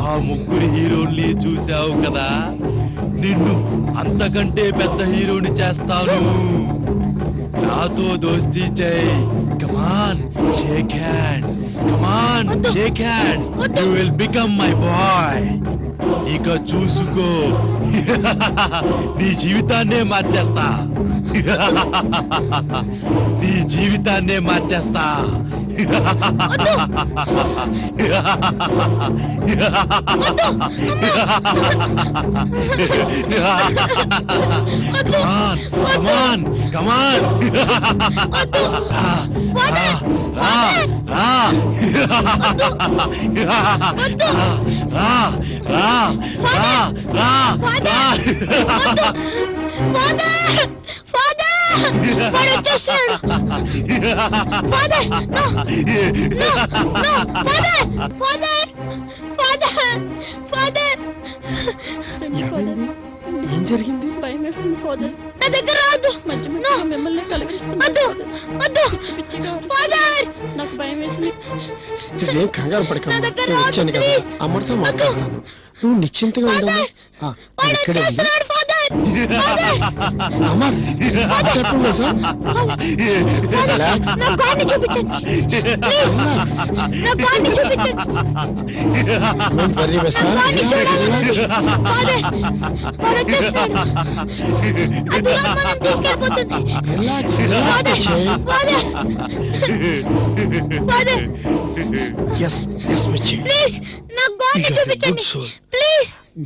ఆ ముగ్గురు హీరోల్ని చూసావు కదా, నిన్ను అంతకంటే పెద్ద హీరోని చేస్తాను. నాతో దోస్తీ చెయ్. Come on, shake hand. Come on, shake hand. You will become my boy. ఇక చూసుకో, నీ జీవితాన్నే మార్చేస్తా. నీ జీవితాన్నే మార్చేస్తా. Come on. ఏం జరిగింది? భయం వేస్తుంది ఫాదర్. నా దగ్గర రాదు. మధ్య మధ్య మిమ్మల్ని కలవరిస్తున్నారు. నాకు భయం వేసింది. నువ్వేం కంగారు పడకమ్మా, నేను వచ్చాను కదా, అమ్మతో మాట్లాడతాను. నువ్వు నిశ్చింతగా ఉండవు. ఇక్కడే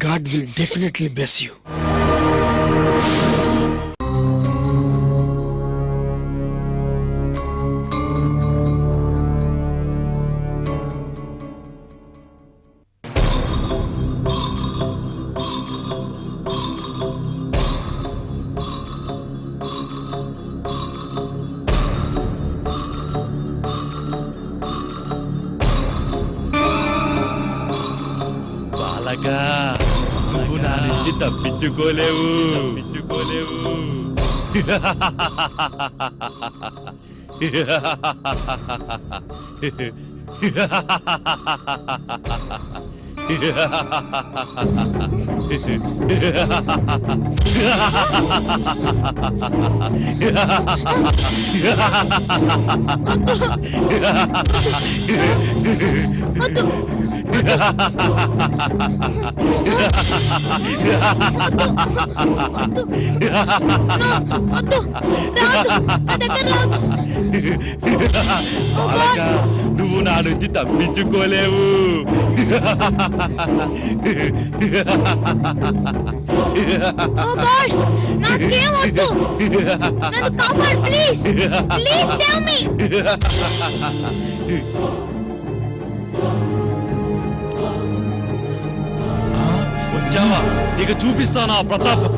God will definitely bless you. బాలగా, నువ్వు నా నుంచి తప్పించుకోలేవు. బాలగా, నువ్వు నా నుంచి తప్పించుకోలేవు. వచ్చావా? ఇక చూపిస్తాను ఆ ప్రతాపం.